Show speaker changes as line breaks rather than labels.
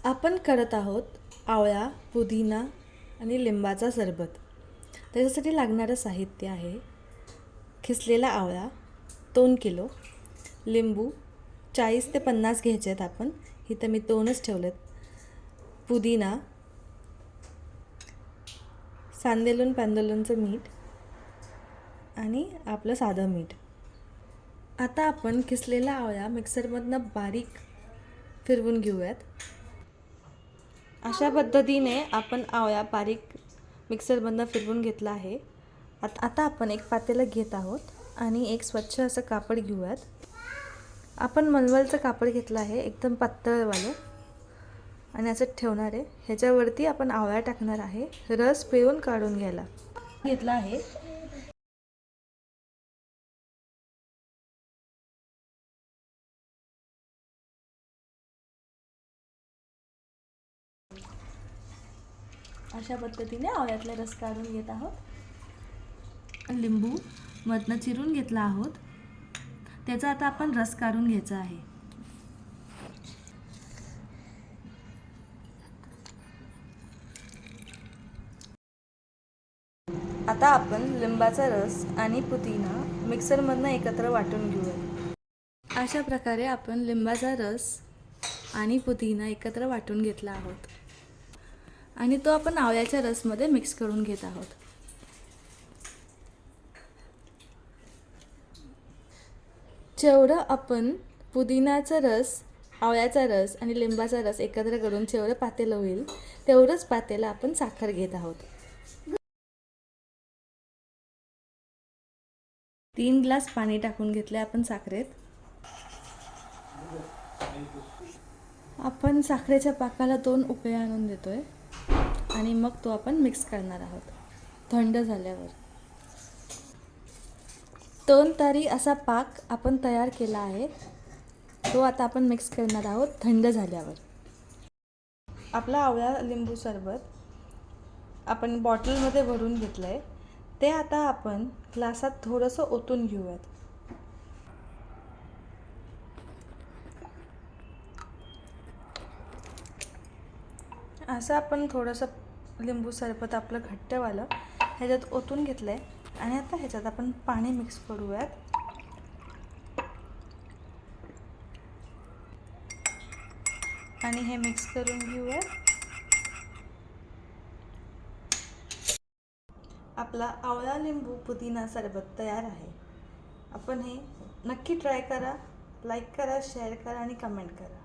आपण करत आहोत आवळा, पुदिना आणि लिंबाचा सरबत. त्याच्यासाठी लागणारं साहित्य आहे खिसलेला आवळा 2 किलो, लिंबू 40 ते 50 घ्यायचे आहेत आपण, इथं मी 2च ठेवलेत, पुदिना, सांदेलून पॅन्देलूनचं मीठ आणि आपलं साधं मीठ. आता आपण खिसलेला आवळा मिक्सरमधनं बारीक फिरवून घेऊयात. अशा पद्धतीने आपण आवळा बारीक मिक्सरमधनं फिरवून घेतला आहे. आता आपण एक पातेलं घेत आहोत आणि एक स्वच्छ असं कापड घेऊयात. आपण मलमलचं कापड घेतलं आहे, एकदम पातळवालं, आणि असं ठेवणार आहे. ह्याच्यावरती आपण आवळा टाकणार आहे, रस पिळून काढून घ्यायला घेतला आहे. अशा पद्धतीने आवळ्यातला रस काढून घेत आहोत. लिंबू मधनं चिरून घेतला आहोत, त्याचा आता आपण रस काढून घ्यायचा आहे. आता आपण लिंबाचा रस आणि पुदिना मिक्सरमधनं एकत्र वाटून घेऊया. अशा प्रकारे आपण लिंबाचा रस आणि पुदिना एकत्र वाटून घेतला आहोत आणि तो आपण आवळ्याच्या रसमध्ये मिक्स करून घेत आहोत. जेवढं आपण पुदिनाचा रस, आवळ्याचा रस आणि लिंबाचा रस एकत्र करून जेवढं पातेलं होईल तेवढंच पातेलं आपण साखर घेत आहोत. 3 ग्लास पाणी टाकून घेतले आपण साखरेत. आपण साखरेच्या पाकाला 2 उकळी आणून देतोय आणि मग तो आपण मिक्स करणार आहोत. थंड झाल्यावर 2 तारी असा पाक आपण तयार केला आहे, तो आता आपण मिक्स करणार आहोत थंड झाल्यावर. आपला आवळा लिंबू सरबत आपण बॉटलमध्ये भरून घेतलं आहे, ते आता आपण ग्लासात थोडंसं ओतून घेऊयात. असं आपण थोडंसं लिंबू सरबत आपलं घट्टवालं ह्याच्यात ओतून घेतलं आहे आणि आता ह्याच्यात आपण पाणी मिक्स करूयात. आणि हे मिक्स करून घेऊयात. आपला आवळा लिंबू पुदिना सरबत तयार आहे. आपण हे नक्की ट्राय करा, लाईक करा, शेअर करा आणि कमेंट करा.